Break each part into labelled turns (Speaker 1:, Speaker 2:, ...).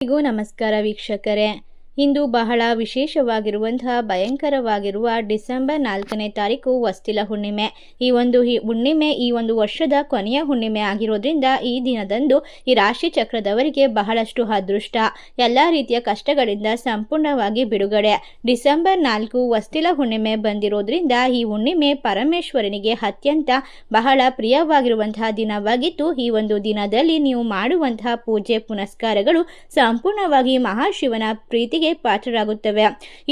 Speaker 1: ನಮಸ್ಕಾರ ವೀಕ್ಷಕರೇ. ಇಂದು ಬಹಳ ವಿಶೇಷವಾಗಿರುವಂತಹ ಭಯಂಕರವಾಗಿರುವ ಡಿಸೆಂಬರ್ 4ನೇ ತಾರೀಕು ವಸ್ತಿಲ ಹುಣ್ಣಿಮೆ. ಈ ಹುಣ್ಣಿಮೆ ಈ ಒಂದು ವರ್ಷದ ಕೊನೆಯ ಹುಣ್ಣಿಮೆ ಆಗಿರೋದ್ರಿಂದ ಈ ದಿನದಂದು ಈ ರಾಶಿ ಚಕ್ರದವರಿಗೆ ಬಹಳಷ್ಟು ಅದೃಷ್ಟ, ಎಲ್ಲ ರೀತಿಯ ಕಷ್ಟಗಳಿಂದ ಸಂಪೂರ್ಣವಾಗಿ ಬಿಡುಗಡೆ. ಡಿಸೆಂಬರ್ 4 ವಸ್ತಿಲ ಹುಣ್ಣಿಮೆ ಬಂದಿರೋದ್ರಿಂದ ಈ ಹುಣ್ಣಿಮೆ ಪರಮೇಶ್ವರನಿಗೆ ಅತ್ಯಂತ ಬಹಳ ಪ್ರಿಯವಾಗಿರುವಂತಹ ದಿನವಾಗಿದ್ದು, ಈ ಒಂದು ದಿನದಲ್ಲಿ ನೀವು ಮಾಡುವಂತಹ ಪೂಜೆ ಪುನಸ್ಕಾರಗಳು ಸಂಪೂರ್ಣವಾಗಿ ಮಹಾಶಿವನ ಪ್ರೀತಿಗೆ ಪಾತ್ರರಾಗುತ್ತವೆ.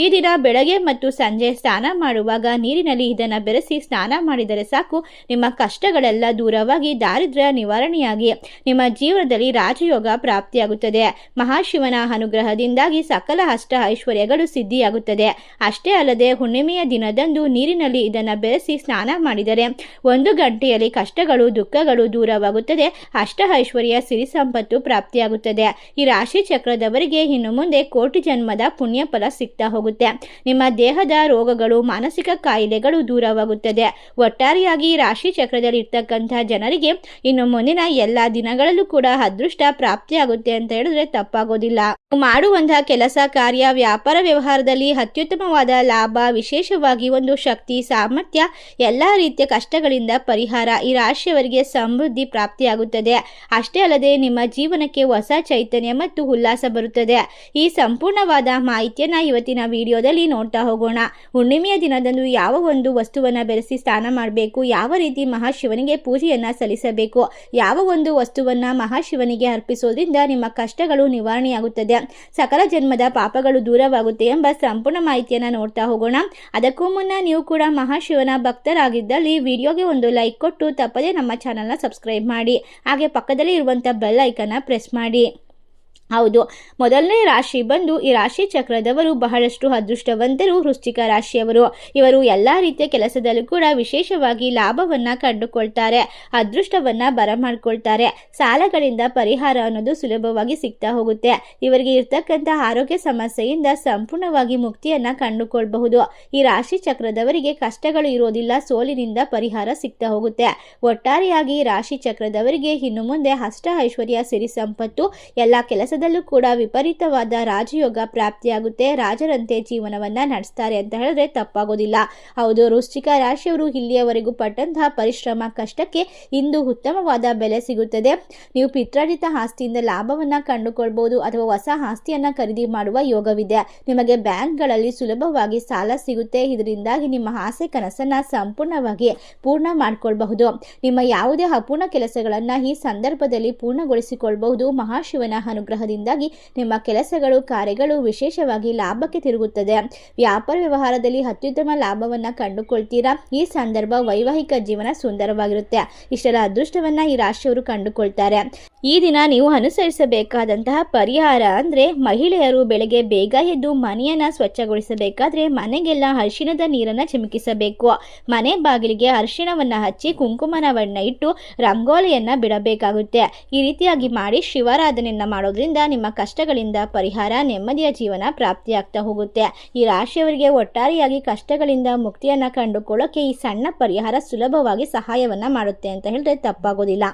Speaker 1: ಈ ದಿನ ಬೆಳಗ್ಗೆ ಮತ್ತು ಸಂಜೆ ಸ್ನಾನ ಮಾಡುವಾಗ ನೀರಿನಲ್ಲಿ ಇದನ್ನು ಬೆರೆಸಿ ಸ್ನಾನ ಮಾಡಿದರೆ ಸಾಕು, ನಿಮ್ಮ ಕಷ್ಟಗಳೆಲ್ಲ ದೂರವಾಗಿ ದಾರಿದ್ರ್ಯ ನಿವಾರಣೆಯಾಗಿ ನಿಮ್ಮ ಜೀವನದಲ್ಲಿ ರಾಜಯೋಗ ಪ್ರಾಪ್ತಿಯಾಗುತ್ತದೆ. ಮಹಾಶಿವನ ಅನುಗ್ರಹದಿಂದಾಗಿ ಸಕಲ ಅಷ್ಟ ಐಶ್ವರ್ಯಗಳು ಸಿದ್ಧಿಯಾಗುತ್ತದೆ. ಅಷ್ಟೇ ಅಲ್ಲದೆ ಹುಣ್ಣಿಮೆಯ ದಿನದಂದು ನೀರಿನಲ್ಲಿ ಇದನ್ನು ಬೆರೆಸಿ ಸ್ನಾನ ಮಾಡಿದರೆ 1 ಗಂಟೆಯಲ್ಲಿ ಕಷ್ಟಗಳು ದುಃಖಗಳು ದೂರವಾಗುತ್ತದೆ. ಅಷ್ಟ ಐಶ್ವರ್ಯ ಸಿರಿ ಸಂಪತ್ತು ಪ್ರಾಪ್ತಿಯಾಗುತ್ತದೆ. ಈ ರಾಶಿ ಚಕ್ರದವರಿಗೆ ಇನ್ನು ಮುಂದೆ ಕೋಟಿ ಜನ್ಮದ ಪುಣ್ಯ ಫಲ ಸಿಗ್ತಾ ಹೋಗುತ್ತೆ. ನಿಮ್ಮ ದೇಹದ ರೋಗಗಳು ಮಾನಸಿಕ ಕಾಯಿಲೆಗಳು ದೂರವಾಗುತ್ತದೆ. ಒಟ್ಟಾರೆಯಾಗಿ ರಾಶಿ ಚಕ್ರದಲ್ಲಿ ಇರ್ತಕ್ಕಂಥ ಜನರಿಗೆ ಇನ್ನು ಮುಂದಿನ ಎಲ್ಲ ದಿನಗಳಲ್ಲೂ ಕೂಡ ಅದೃಷ್ಟ ಪ್ರಾಪ್ತಿಯಾಗುತ್ತೆ ಅಂತ ಹೇಳಿದ್ರೆ ತಪ್ಪಾಗೋದಿಲ್ಲ. ಮಾಡುವಂತಹ ಕೆಲಸ ಕಾರ್ಯ ವ್ಯಾಪಾರ ವ್ಯವಹಾರದಲ್ಲಿ ಅತ್ಯುತ್ತಮವಾದ ಲಾಭ, ವಿಶೇಷವಾಗಿ ಒಂದು ಶಕ್ತಿ ಸಾಮರ್ಥ್ಯ, ಎಲ್ಲ ರೀತಿಯ ಕಷ್ಟಗಳಿಂದ ಪರಿಹಾರ, ಈ ರಾಶಿಯವರಿಗೆ ಸಮೃದ್ಧಿ ಪ್ರಾಪ್ತಿಯಾಗುತ್ತದೆ. ಅಷ್ಟೇ ಅಲ್ಲದೆ ನಿಮ್ಮ ಜೀವನಕ್ಕೆ ಹೊಸ ಚೈತನ್ಯ ಮತ್ತು ಉಲ್ಲಾಸ ಬರುತ್ತದೆ. ಈ ಸಂಪೂರ್ಣವಾದ ಮಾಹಿತಿಯನ್ನ ಇವತ್ತಿನ ವಿಡಿಯೋದಲ್ಲಿ ನೋಡ್ತಾ ಹೋಗೋಣ. ಹುಣ್ಣಿಮೆಯ ದಿನದಂದು ಯಾವ ಒಂದು ವಸ್ತುವನ್ನ ಬೆರೆಸಿ ಸ್ನಾನ ಮಾಡಬೇಕು, ಯಾವ ರೀತಿ ಮಹಾಶಿವನಿಗೆ ಪೂಜೆಯನ್ನ ಸಲ್ಲಿಸಬೇಕು, ಯಾವ ಒಂದು ವಸ್ತುವನ್ನ ಮಹಾಶಿವನಿಗೆ ಅರ್ಪಿಸೋದ್ರಿಂದ ನಿಮ್ಮ ಕಷ್ಟಗಳು ನಿವಾರಣೆಯಾಗುತ್ತದೆ, ಸಕಲ ಜನ್ಮದ ಪಾಪಗಳು ದೂರವಾಗುತ್ತೆ ಎಂಬ ಸಂಪೂರ್ಣ ಮಾಹಿತಿಯನ್ನ ನೋಡ್ತಾ ಹೋಗೋಣ. ಅದಕ್ಕೂ ಮುನ್ನ ನೀವು ಕೂಡ ಮಹಾಶಿವನ ಭಕ್ತರಾಗಿದ್ದಲ್ಲಿ ವಿಡಿಯೋಗೆ ಒಂದು ಲೈಕ್ ಕೊಟ್ಟು ತಪ್ಪದೇ ನಮ್ಮ ಚಾನಲ್ನ ಸಬ್ಸ್ಕ್ರೈಬ್ ಮಾಡಿ, ಹಾಗೆ ಪಕ್ಕದಲ್ಲಿ ಇರುವಂಥ ಬೆಲ್ ಐಕನ್ನ ಪ್ರೆಸ್ ಮಾಡಿ. ಹೌದು, ಮೊದಲನೇ ರಾಶಿ ಬಂದು ಈ ರಾಶಿ ಚಕ್ರದವರು ಬಹಳಷ್ಟು ಅದೃಷ್ಟವಂತರು ವೃಶ್ಚಿಕ ರಾಶಿಯವರು. ಇವರು ಎಲ್ಲ ರೀತಿಯ ಕೆಲಸದಲ್ಲೂ ಕೂಡ ವಿಶೇಷವಾಗಿ ಲಾಭವನ್ನ ಕಂಡುಕೊಳ್ತಾರೆ, ಅದೃಷ್ಟವನ್ನ ಬರಮಾಡ್ಕೊಳ್ತಾರೆ. ಸಾಲಗಳಿಂದ ಪರಿಹಾರ ಅನ್ನೋದು ಸುಲಭವಾಗಿ ಸಿಗ್ತಾ ಹೋಗುತ್ತೆ. ಇವರಿಗೆ ಇರ್ತಕ್ಕಂಥ ಆರೋಗ್ಯ ಸಮಸ್ಯೆಯಿಂದ ಸಂಪೂರ್ಣವಾಗಿ ಮುಕ್ತಿಯನ್ನ ಕಂಡುಕೊಳ್ಬಹುದು. ಈ ರಾಶಿ ಚಕ್ರದವರಿಗೆ ಕಷ್ಟಗಳು ಇರೋದಿಲ್ಲ, ಸೋಲಿನಿಂದ ಪರಿಹಾರ ಸಿಗ್ತಾ ಹೋಗುತ್ತೆ. ಒಟ್ಟಾರೆಯಾಗಿ ರಾಶಿ ಚಕ್ರದವರಿಗೆ ಇನ್ನು ಮುಂದೆ ಅಷ್ಟ ಐಶ್ವರ್ಯ ಸಿರಿ ಸಂಪತ್ತು, ಎಲ್ಲ ಕೆಲಸ ಕೂಡ ವಿಪರೀತವಾದ ರಾಜಯೋಗ ಪ್ರಾಪ್ತಿಯಾಗುತ್ತೆ. ರಾಜರಂತೆ ಜೀವನವನ್ನ ನಡೆಸ್ತಾರೆ ಅಂತ ಹೇಳಿದ್ರೆ ತಪ್ಪಾಗೋದಿಲ್ಲ. ಹೌದು, ವೃಶ್ಚಿಕ ರಾಶಿಯವರು ಇಲ್ಲಿಯವರೆಗೂ ಪಟ್ಟಂತಹ ಪರಿಶ್ರಮ ಕಷ್ಟಕ್ಕೆ ಇಂದು ಉತ್ತಮವಾದ ಬೆಲೆ ಸಿಗುತ್ತದೆ. ನೀವು ಪಿತ್ರಾರ್ಜಿತ ಆಸ್ತಿಯಿಂದ ಲಾಭವನ್ನ ಕಂಡುಕೊಳ್ಬಹುದು ಅಥವಾ ಹೊಸ ಆಸ್ತಿಯನ್ನ ಖರೀದಿ ಮಾಡುವ ಯೋಗವಿದೆ. ನಿಮಗೆ ಬ್ಯಾಂಕ್ಗಳಲ್ಲಿ ಸುಲಭವಾಗಿ ಸಾಲ ಸಿಗುತ್ತೆ. ಇದರಿಂದಾಗಿ ನಿಮ್ಮ ಆಸೆ ಕನಸನ್ನ ಸಂಪೂರ್ಣವಾಗಿ ಪೂರ್ಣ ಮಾಡಿಕೊಳ್ಳಬಹುದು. ನಿಮ್ಮ ಯಾವುದೇ ಅಪೂರ್ಣ ಕೆಲಸಗಳನ್ನ ಈ ಸಂದರ್ಭದಲ್ಲಿ ಪೂರ್ಣಗೊಳಿಸಿಕೊಳ್ಳಬಹುದು. ಮಹಾಶಿವನ ಅನುಗ್ರಹ ನಿಮ್ಮ ಕೆಲಸಗಳು ಕಾರ್ಯಗಳು ವಿಶೇಷವಾಗಿ ಲಾಭಕ್ಕೆ ತಿರುಗುತ್ತದೆ. ವ್ಯಾಪಾರ ವ್ಯವಹಾರದಲ್ಲಿ ಅತ್ಯುತ್ತಮ ಲಾಭವನ್ನ ಕಂಡುಕೊಳ್ತೀರಾ. ಈ ಸಂದರ್ಭ ವೈವಾಹಿಕ ಜೀವನ ಸುಂದರವಾಗಿರುತ್ತೆ. ಇಷ್ಟೆಲ್ಲ ಅದೃಷ್ಟವನ್ನ ಈ ರಾಶಿಯವರು ಕಂಡುಕೊಳ್ತಾರೆ. ಈ ದಿನ ನೀವು ಅನುಸರಿಸಬೇಕಾದಂತಹ ಪರಿಹಾರ ಅಂದ್ರೆ, ಮಹಿಳೆಯರು ಬೆಳಗ್ಗೆ ಬೇಗ ಎದ್ದು ಮನೆಯನ್ನ ಸ್ವಚ್ಛಗೊಳಿಸಬೇಕಾದ್ರೆ ಮನೆಗೆಲ್ಲ ಅರಿಶಿಣದ ನೀರನ್ನ ಚಿಮುಕಿಸಬೇಕು. ಮನೆ ಬಾಗಿಲಿಗೆ ಅರಿಶಿಣವನ್ನ ಹಚ್ಚಿ ಕುಂಕುಮವನ್ನ ಇಟ್ಟು ರಂಗೋಲಿಯನ್ನ ಬಿಡಬೇಕಾಗುತ್ತೆ. ಈ ರೀತಿಯಾಗಿ ಮಾಡಿ ಶಿವಾರಾಧನೆಯನ್ನ ಮಾಡೋದ್ರಿಂದ ನಿಮ್ಮ ಕಷ್ಟಗಳಿಂದ ಪರಿಹಾರ, ನೆಮ್ಮದಿಯ ಜೀವನ ಪ್ರಾಪ್ತಿಯಾಗ್ತಾ ಹೋಗುತ್ತೆ. ಈ ರಾಶಿಯವರಿಗೆ ಒಟ್ಟಾರೆಯಾಗಿ ಕಷ್ಟಗಳಿಂದ ಮುಕ್ತಿಯನ್ನ ಕಂಡುಕೊಳ್ಳೋಕೆ ಈ ಸಣ್ಣ ಪರಿಹಾರ ಸುಲಭವಾಗಿ ಸಹಾಯವನ್ನ ಮಾಡುತ್ತೆ ಅಂತ ಹೇಳಿದ್ರೆ ತಪ್ಪಾಗೋದಿಲ್ಲ.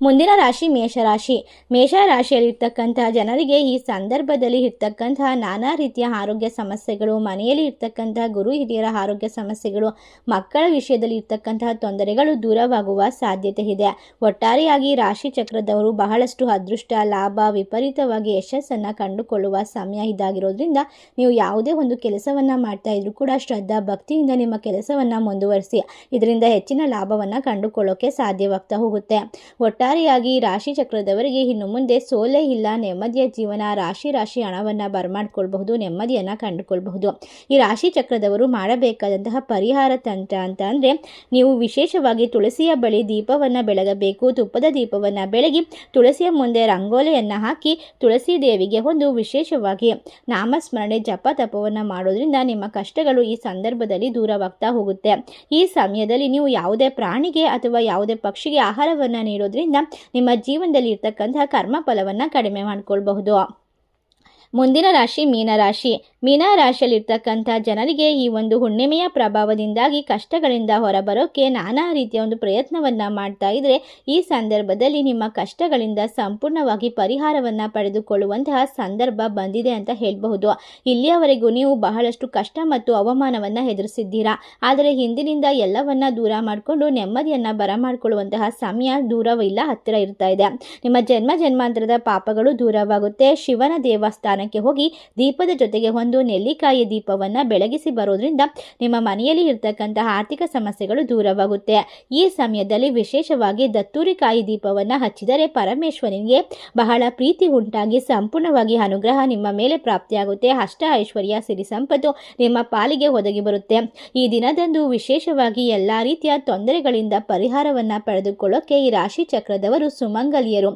Speaker 1: ಮುಂದಿನ ರಾಶಿ ಮೇಷರಾಶಿ. ಮೇಷರಾಶಿಯಲ್ಲಿರ್ತಕ್ಕಂತಹ ಜನರಿಗೆ ಈ ಸಂದರ್ಭದಲ್ಲಿ ಇರ್ತಕ್ಕಂತಹ ನಾನಾ ರೀತಿಯ ಆರೋಗ್ಯ ಸಮಸ್ಯೆಗಳು, ಮನೆಯಲ್ಲಿ ಇರ್ತಕ್ಕಂತಹ ಗುರು ಹಿರಿಯರ ಆರೋಗ್ಯ ಸಮಸ್ಯೆಗಳು, ಮಕ್ಕಳ ವಿಷಯದಲ್ಲಿ ಇರ್ತಕ್ಕಂತಹ ತೊಂದರೆಗಳು ದೂರವಾಗುವ ಸಾಧ್ಯತೆ ಇದೆ. ಒಟ್ಟಾರೆಯಾಗಿ ರಾಶಿ ಚಕ್ರದವರು ಬಹಳಷ್ಟು ಅದೃಷ್ಟ, ಲಾಭ, ವಿಪರೀತವಾಗಿ ಯಶಸ್ಸನ್ನು ಕಂಡುಕೊಳ್ಳುವ ಸಮಯ ಇದಾಗಿರೋದ್ರಿಂದ ನೀವು ಯಾವುದೇ ಒಂದು ಕೆಲಸವನ್ನು ಮಾಡ್ತಾ ಇದ್ರೂ ಕೂಡ ಶ್ರದ್ಧಾ ಭಕ್ತಿಯಿಂದ ನಿಮ್ಮ ಕೆಲಸವನ್ನು ಮುಂದುವರಿಸಿ. ಇದರಿಂದ ಹೆಚ್ಚಿನ ಲಾಭವನ್ನು ಕಂಡುಕೊಳ್ಳೋಕೆ ಸಾಧ್ಯವಾಗ್ತಾ ಹೋಗುತ್ತೆ. ಒಟ್ಟಾರೆಯಾಗಿ ರಾಶಿ ಚಕ್ರದವರಿಗೆ ಇನ್ನು ಮುಂದೆ ಸೋಲೇ ಇಲ್ಲ, ನೆಮ್ಮದಿಯ ಜೀವನ, ರಾಶಿ ಹಣವನ್ನು ಬರಮಾಡ್ಕೊಳ್ಬಹುದು, ನೆಮ್ಮದಿಯನ್ನು ಕಂಡುಕೊಳ್ಬಹುದು. ಈ ರಾಶಿ ಚಕ್ರದವರು ಮಾಡಬೇಕಾದಂತಹ ಪರಿಹಾರ ತಂತ್ರ ಅಂತ ಅಂದರೆ, ನೀವು ವಿಶೇಷವಾಗಿ ತುಳಸಿಯ ಬಳಿ ದೀಪವನ್ನು ಬೆಳಗಬೇಕು. ತುಪ್ಪದ ದೀಪವನ್ನು ಬೆಳಗಿ ತುಳಸಿಯ ಮುಂದೆ ರಂಗೋಲಿಯನ್ನು ಹಾಕಿ ತುಳಸಿ ದೇವಿಗೆ ಒಂದು ವಿಶೇಷವಾಗಿ ನಾಮಸ್ಮರಣೆ ಜಪ ತಪವನ್ನು ಮಾಡೋದ್ರಿಂದ ನಿಮ್ಮ ಕಷ್ಟಗಳು ಈ ಸಂದರ್ಭದಲ್ಲಿ ದೂರವಾಗ್ತಾ ಹೋಗುತ್ತೆ. ಈ ಸಮಯದಲ್ಲಿ ನೀವು ಯಾವುದೇ ಪ್ರಾಣಿಗೆ ಅಥವಾ ಯಾವುದೇ ಪಕ್ಷಿಗೆ ಆಹಾರವನ್ನು ನೀಡೋದ್ರಿಂದ ನಿಮ್ಮ ಜೀವನದಲ್ಲಿ ಇರ್ತಕ್ಕಂತಹ ಕರ್ಮ ಫಲವನ್ನು ಕಡಿಮೆ ಮಾಡಿಕೊಳ್ಳಬಹುದು. ಮುಂದಿನ ರಾಶಿ ಮೀನರಾಶಿ. ಮೀನ ರಾಶಿಯಲ್ಲಿರ್ತಕ್ಕಂಥ ಜನರಿಗೆ ಈ ಒಂದು ಹುಣ್ಣಿಮೆಯ ಪ್ರಭಾವದಿಂದಾಗಿ ಕಷ್ಟಗಳಿಂದ ಹೊರಬರೋಕೆ ನಾನಾ ರೀತಿಯ ಒಂದು ಪ್ರಯತ್ನವನ್ನು ಮಾಡ್ತಾ ಇದ್ರೆ ಈ ಸಂದರ್ಭದಲ್ಲಿ ನಿಮ್ಮ ಕಷ್ಟಗಳಿಂದ ಸಂಪೂರ್ಣವಾಗಿ ಪರಿಹಾರವನ್ನು ಪಡೆದುಕೊಳ್ಳುವಂತಹ ಸಂದರ್ಭ ಬಂದಿದೆ ಅಂತ ಹೇಳಬಹುದು. ಇಲ್ಲಿಯವರೆಗೂ ನೀವು ಬಹಳಷ್ಟು ಕಷ್ಟ ಮತ್ತು ಅವಮಾನವನ್ನು ಎದುರಿಸಿದ್ದೀರಾ. ಆದರೆ ಹಿಂದಿನಿಂದ ಎಲ್ಲವನ್ನ ದೂರ ಮಾಡಿಕೊಂಡು ನೆಮ್ಮದಿಯನ್ನು ಬರಮಾಡಿಕೊಳ್ಳುವಂತಹ ಸಮಯ ದೂರವಿಲ್ಲ, ಹತ್ತಿರ ಇರ್ತಾ ಇದೆ. ನಿಮ್ಮ ಜನ್ಮಾಂತರದ ಪಾಪಗಳು ದೂರವಾಗುತ್ತೆ. ಶಿವನ ದೇವಸ್ಥಾನಕ್ಕೆ ಹೋಗಿ ದೀಪದ ಜೊತೆಗೆ ಒಂದು ನೆಲ್ಲಿಕಾಯಿ ದೀಪವನ್ನು ಬೆಳಗಿಸಿ ಬರೋದ್ರಿಂದ ನಿಮ್ಮ ಮನೆಯಲ್ಲಿ ಇರ್ತಕ್ಕಂತಹ ಆರ್ಥಿಕ ಸಮಸ್ಯೆಗಳು ದೂರವಾಗುತ್ತೆ. ಈ ಸಮಯದಲ್ಲಿ ವಿಶೇಷವಾಗಿ ದತ್ತೂರಿಕಾಯಿ ದೀಪವನ್ನು ಹಚ್ಚಿದರೆ ಪರಮೇಶ್ವರನಿಗೆ ಬಹಳ ಪ್ರೀತಿ ಉಂಟಾಗಿ ಸಂಪೂರ್ಣವಾಗಿ ಅನುಗ್ರಹ ನಿಮ್ಮ ಮೇಲೆ ಪ್ರಾಪ್ತಿಯಾಗುತ್ತೆ. ಅಷ್ಟ ಐಶ್ವರ್ಯ ಸಿರಿ ಸಂಪತ್ತು ನಿಮ್ಮ ಪಾಲಿಗೆ ಒದಗಿ ಬರುತ್ತೆ. ಈ ದಿನದಂದು ವಿಶೇಷವಾಗಿ ಎಲ್ಲ ರೀತಿಯ ತೊಂದರೆಗಳಿಂದ ಪರಿಹಾರವನ್ನು ಪಡೆದುಕೊಳ್ಳೋಕೆ ಈ ರಾಶಿ ಚಕ್ರದವರು ಸುಮಂಗಲಿಯರು.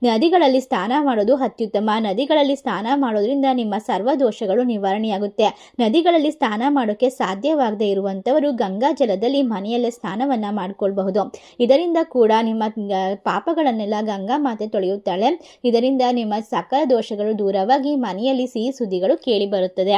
Speaker 1: ನದಿಗಳಲ್ಲಿ ಸ್ನಾನ ಮಾಡೋದು ಅತ್ಯುತ್ತಮ. ನದಿಗಳಲ್ಲಿ ಸ್ನಾನ ಮಾಡೋದ್ರಿಂದ ನಿಮ್ಮ ಸರ್ವ ದೋಷಗಳು ನಿವಾರಣೆಯಾಗುತ್ತೆ. ನದಿಗಳಲ್ಲಿ ಸ್ನಾನ ಮಾಡೋಕ್ಕೆ ಸಾಧ್ಯವಾಗದೇ ಇರುವಂಥವರು ಗಂಗಾ ಜಲದಲ್ಲಿ ಮನೆಯಲ್ಲೇ ಸ್ನಾನವನ್ನು ಮಾಡಿಕೊಳ್ಬಹುದು. ಇದರಿಂದ ಕೂಡ ನಿಮ್ಮ ಪಾಪಗಳನ್ನೆಲ್ಲ ಗಂಗಾ ಮಾತೆ ತೊಳೆಯುತ್ತಾಳೆ. ಇದರಿಂದ ನಿಮ್ಮ ಸಕಲ ದೋಷಗಳು ದೂರವಾಗಿ ಮನೆಯಲ್ಲಿ ಸಿಹಿ ಸುದ್ದಿಗಳು ಕೇಳಿ ಬರುತ್ತದೆ.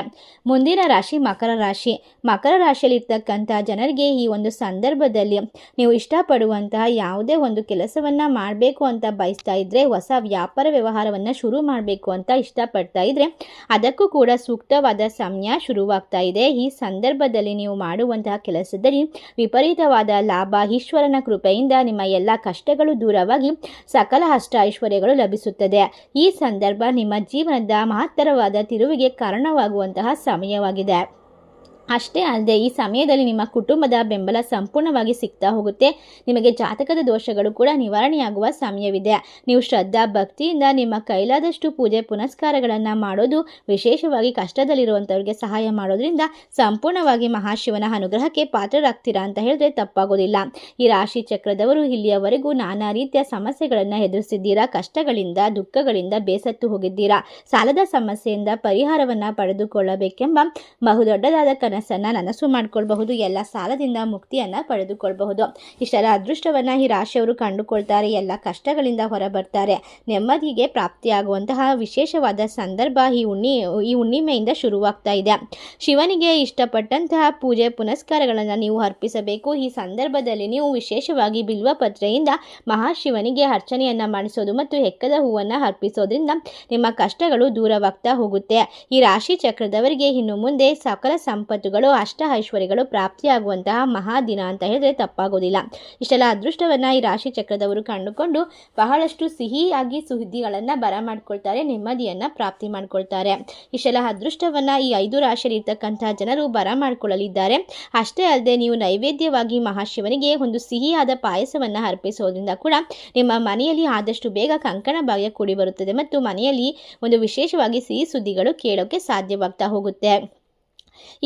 Speaker 1: ಮುಂದಿನ ರಾಶಿ ಮಕರ ರಾಶಿ. ಮಕರ ರಾಶಿಯಲ್ಲಿರ್ತಕ್ಕಂಥ ಜನರಿಗೆ ಈ ಒಂದು ಸಂದರ್ಭದಲ್ಲಿ ನೀವು ಇಷ್ಟಪಡುವಂತಹ ಯಾವುದೇ ಒಂದು ಕೆಲಸವನ್ನು ಮಾಡಬೇಕು ಅಂತ ಬಯಸ್ತಾ ಇದ್ರೆ, ಹೊಸ ವ್ಯಾಪಾರ ವ್ಯವಹಾರವನ್ನು ಶುರು ಮಾಡಬೇಕು ಅಂತ ಇಷ್ಟಪಡ್ತಾ ಇದ್ರೆ ಅದಕ್ಕೂ ಕೂಡ ಸೂಕ್ತವಾದ ಸಮಯ ಶುರುವಾಗ್ತಾ ಇದೆ. ಈ ಸಂದರ್ಭದಲ್ಲಿ ನೀವು ಮಾಡುವಂತಹ ಕೆಲಸದಲ್ಲಿ ವಿಪರೀತವಾದ ಲಾಭ, ಈಶ್ವರನ ಕೃಪೆಯಿಂದ ನಿಮ್ಮ ಎಲ್ಲ ಕಷ್ಟಗಳು ದೂರವಾಗಿ ಸಕಲ ಅಷ್ಟ ಐಶ್ವರ್ಯಗಳು ಲಭಿಸುತ್ತದೆ. ಈ ಸಂದರ್ಭ ನಿಮ್ಮ ಜೀವನದ ಮಹತ್ತರವಾದ ತಿರುವಿಗೆ ಕಾರಣವಾಗುವಂತಹ ಸಮಯವಾಗಿದೆ. ಅಷ್ಟೇ ಅಲ್ಲದೆ ಈ ಸಮಯದಲ್ಲಿ ನಿಮ್ಮ ಕುಟುಂಬದ ಬೆಂಬಲ ಸಂಪೂರ್ಣವಾಗಿ ಸಿಗ್ತಾ ಹೋಗುತ್ತೆ. ನಿಮಗೆ ಜಾತಕದ ದೋಷಗಳು ಕೂಡ ನಿವಾರಣೆಯಾಗುವ ಸಮಯವಿದೆ. ನೀವು ಶ್ರದ್ಧಾ ಭಕ್ತಿಯಿಂದ ನಿಮ್ಮ ಕೈಲಾದಷ್ಟು ಪೂಜೆ ಪುನಸ್ಕಾರಗಳನ್ನು ಮಾಡೋದು, ವಿಶೇಷವಾಗಿ ಕಷ್ಟದಲ್ಲಿರುವಂಥವ್ರಿಗೆ ಸಹಾಯ ಮಾಡೋದ್ರಿಂದ ಸಂಪೂರ್ಣವಾಗಿ ಮಹಾಶಿವನ ಅನುಗ್ರಹಕ್ಕೆ ಪಾತ್ರರಾಗ್ತೀರಾ ಅಂತ ಹೇಳಿದ್ರೆ ತಪ್ಪಾಗೋದಿಲ್ಲ. ಈ ರಾಶಿ ಚಕ್ರದವರು ಇಲ್ಲಿಯವರೆಗೂ ನಾನಾ ರೀತಿಯ ಸಮಸ್ಯೆಗಳನ್ನು ಎದುರಿಸಿದ್ದೀರಾ. ಕಷ್ಟಗಳಿಂದ ದುಃಖಗಳಿಂದ ಬೇಸತ್ತು ಹೋಗಿದ್ದೀರಾ. ಸಾಲದ ಸಮಸ್ಯೆಯಿಂದ ಪರಿಹಾರವನ್ನು ಪಡೆದುಕೊಳ್ಳಬೇಕೆಂಬ ಬಹುದೊಡ್ಡದಾದ ಕನಸನ್ನು ನನಸು ಮಾಡಿಕೊಳ್ಬಹುದು. ಎಲ್ಲ ಸಾಲದಿಂದ ಮುಕ್ತಿಯನ್ನು ಪಡೆದುಕೊಳ್ಳಬಹುದು. ಇಷ್ಟರ ಅದೃಷ್ಟವನ್ನು ಈ ರಾಶಿಯವರು ಕಂಡುಕೊಳ್ತಾರೆ. ಎಲ್ಲ ಕಷ್ಟಗಳಿಂದ ಹೊರಬರ್ತಾರೆ. ನೆಮ್ಮದಿಗೆ ಪ್ರಾಪ್ತಿಯಾಗುವಂತಹ ವಿಶೇಷವಾದ ಸಂದರ್ಭ ಈ ಹುಣ್ಣಿಮೆಯಿಂದ ಶುರುವಾಗ್ತಾ ಇದೆ. ಶಿವನಿಗೆ ಇಷ್ಟಪಟ್ಟಂತಹ ಪೂಜೆ ಪುನಸ್ಕಾರಗಳನ್ನು ನೀವು ಅರ್ಪಿಸಬೇಕು. ಈ ಸಂದರ್ಭದಲ್ಲಿ ನೀವು ವಿಶೇಷವಾಗಿ ಬಿಲ್ವಪತ್ರೆಯಿಂದ ಮಹಾಶಿವನಿಗೆ ಅರ್ಚನೆಯನ್ನು ಮಾಡಿಸೋದು ಮತ್ತು ಎಕ್ಕದ ಹೂವನ್ನು ಅರ್ಪಿಸೋದ್ರಿಂದ ನಿಮ್ಮ ಕಷ್ಟಗಳು ದೂರವಾಗ್ತಾ ಹೋಗುತ್ತೆ. ಈ ರಾಶಿ ಚಕ್ರದವರಿಗೆ ಇನ್ನು ಮುಂದೆ ಸಕಲ ಸಂಪತ್ತುಗಳು, ಅಷ್ಟ ಐಶ್ವರ್ಯಗಳು ಪ್ರಾಪ್ತಿಯಾಗುವಂತಹ ಮಹಾದಿನ ಅಂತ ಹೇಳಿದ್ರೆ ತಪ್ಪಾಗೋದಿಲ್ಲ. ಇಷ್ಟೆಲ್ಲ ಅದೃಷ್ಟವನ್ನು ಈ ರಾಶಿ ಚಕ್ರದವರು ಕಂಡುಕೊಂಡು ಬಹಳಷ್ಟು ಸಿಹಿಯಾಗಿ ಸುದ್ದಿಗಳನ್ನು ಬರಮಾಡ್ಕೊಳ್ತಾರೆ, ನೆಮ್ಮದಿಯನ್ನು ಪ್ರಾಪ್ತಿ ಮಾಡ್ಕೊಳ್ತಾರೆ. ಇಷ್ಟೆಲ್ಲ ಅದೃಷ್ಟವನ್ನು ಈ 5 ರಾಶಿಯಲ್ಲಿ ಇರ್ತಕ್ಕಂಥ ಜನರು ಬರಮಾಡ್ಕೊಳ್ಳಲಿದ್ದಾರೆ. ಅಷ್ಟೇ ಅಲ್ಲದೆ ನೀವು ನೈವೇದ್ಯವಾಗಿ ಮಹಾಶಿವನಿಗೆ ಒಂದು ಸಿಹಿಯಾದ ಪಾಯಸವನ್ನು ಅರ್ಪಿಸೋದ್ರಿಂದ ಕೂಡ ನಿಮ್ಮ ಮನೆಯಲ್ಲಿ ಆದಷ್ಟು ಬೇಗ ಕಂಕಣ ಭಾಗ್ಯ ಕೂಡಿ ಬರುತ್ತದೆ ಮತ್ತು ಮನೆಯಲ್ಲಿ ಒಂದು ವಿಶೇಷವಾಗಿ ಸಿಹಿ ಸುದ್ದಿಗಳು ಕೇಳೋಕ್ಕೆ ಸಾಧ್ಯವಾಗ್ತಾ ಹೋಗುತ್ತೆ.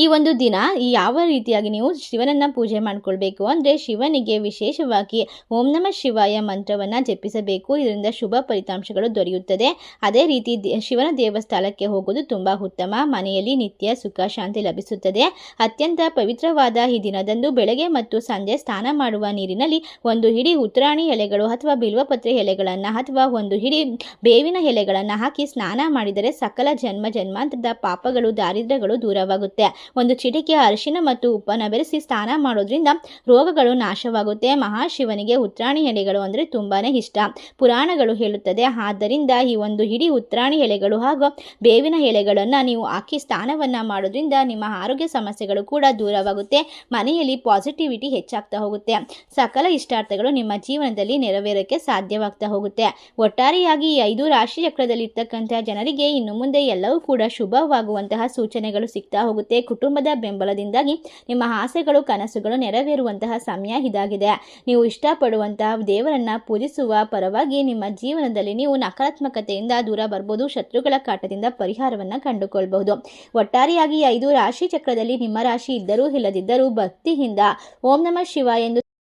Speaker 1: ಈ ಒಂದು ದಿನ ಯಾವ ರೀತಿಯಾಗಿ ನೀವು ಶಿವನನ್ನು ಪೂಜೆ ಮಾಡಿಕೊಳ್ಬೇಕು ಅಂದರೆ, ಶಿವನಿಗೆ ವಿಶೇಷವಾಗಿ ಓಂ ನಮಃ ಶಿವಾಯ ಮಂತ್ರವನ್ನು ಜಪಿಸಬೇಕು. ಇದರಿಂದ ಶುಭ ಫಲಿತಾಂಶಗಳು ದೊರೆಯುತ್ತದೆ. ಅದೇ ರೀತಿ ಶಿವನ ದೇವಸ್ಥಾನಕ್ಕೆ ಹೋಗೋದು ತುಂಬ ಉತ್ತಮ. ಮನೆಯಲ್ಲಿ ನಿತ್ಯ ಸುಖ ಶಾಂತಿ ಲಭಿಸುತ್ತದೆ. ಅತ್ಯಂತ ಪವಿತ್ರವಾದ ಈ ದಿನದಂದು ಬೆಳಗ್ಗೆ ಮತ್ತು ಸಂಜೆ ಸ್ನಾನ ಮಾಡುವ ನೀರಿನಲ್ಲಿ ಒಂದು ಹಿಡಿ ಉತ್ತರಾಣಿ ಎಲೆಗಳು ಅಥವಾ ಬಿಲ್ವಪತ್ರೆ ಎಲೆಗಳನ್ನು ಅಥವಾ ಒಂದು ಹಿಡಿ ಬೇವಿನ ಎಲೆಗಳನ್ನು ಹಾಕಿ ಸ್ನಾನ ಮಾಡಿದರೆ ಸಕಲ ಜನ್ಮಾಂತರದ ಪಾಪಗಳು ದಾರಿದ್ರ್ಯಗಳು ದೂರವಾಗುತ್ತೆ. ಒಂದು ಚಿಟಿಕೆ ಅರಿಶಿನ ಮತ್ತು ಉಪ್ಪನ್ನು ಬೆರೆಸಿ ಸ್ನಾನ ಮಾಡೋದ್ರಿಂದ ರೋಗಗಳು ನಾಶವಾಗುತ್ತೆ. ಮಹಾಶಿವನಿಗೆ ಉತ್ತರಾಣಿ ಎಲೆಗಳು ಅಂದರೆ ತುಂಬಾನೇ ಇಷ್ಟ. ಪುರಾಣಗಳು ಹೇಳುತ್ತದೆ. ಆದ್ದರಿಂದ ಈ ಒಂದು ಹಿಡಿ ಉತ್ತರಾಣಿ ಎಲೆಗಳು ಹಾಗೂ ಬೇವಿನ ಎಲೆಗಳನ್ನು ನೀವು ಹಾಕಿ ಸ್ನಾನವನ್ನು ಮಾಡೋದ್ರಿಂದ ನಿಮ್ಮ ಆರೋಗ್ಯ ಸಮಸ್ಯೆಗಳು ಕೂಡ ದೂರವಾಗುತ್ತೆ. ಮನೆಯಲ್ಲಿ ಪಾಸಿಟಿವಿಟಿ ಹೆಚ್ಚಾಗ್ತಾ ಹೋಗುತ್ತೆ. ಸಕಲ ಇಷ್ಟಾರ್ಥಗಳು ನಿಮ್ಮ ಜೀವನದಲ್ಲಿ ನೆರವೇರೋಕ್ಕೆ ಸಾಧ್ಯವಾಗ್ತಾ ಹೋಗುತ್ತೆ. ಒಟ್ಟಾರೆಯಾಗಿ ಈ 5 ರಾಶಿ ಚಕ್ರದಲ್ಲಿ ಇರ್ತಕ್ಕಂಥ ಜನರಿಗೆ ಇನ್ನು ಮುಂದೆ ಎಲ್ಲವೂ ಕೂಡ ಶುಭವಾಗುವಂತಹ ಸೂಚನೆಗಳು ಸಿಗ್ತಾ ಹೋಗುತ್ತೆ. ಕುಟುಂಬದ ಬೆಂಬಲದಿಂದಾಗಿ ನಿಮ್ಮ ಆಸೆಗಳು ಕನಸುಗಳು ನೆರವೇರುವಂತಹ ಸಮಯ ಇದಾಗಿದೆ. ನೀವು ಇಷ್ಟಪಡುವಂತಹ ದೇವರನ್ನ ಪೂಜಿಸುವ ಪರವಾಗಿ ನಿಮ್ಮ ಜೀವನದಲ್ಲಿ ನೀವು ನಕಾರಾತ್ಮಕತೆಯಿಂದ ದೂರ ಬರ್ಬೋದು. ಶತ್ರುಗಳ ಕಾಟದಿಂದ ಪರಿಹಾರವನ್ನು ಕಂಡುಕೊಳ್ಬಹುದು. ಒಟ್ಟಾರೆಯಾಗಿ 5 ರಾಶಿ ಚಕ್ರದಲ್ಲಿ ನಿಮ್ಮ ರಾಶಿ ಇದ್ದರೂ ಇಲ್ಲದಿದ್ದರೂ ಭಕ್ತಿಯಿಂದ ಓಂ ನಮಃ ಶಿವಾಯ ಎಂದು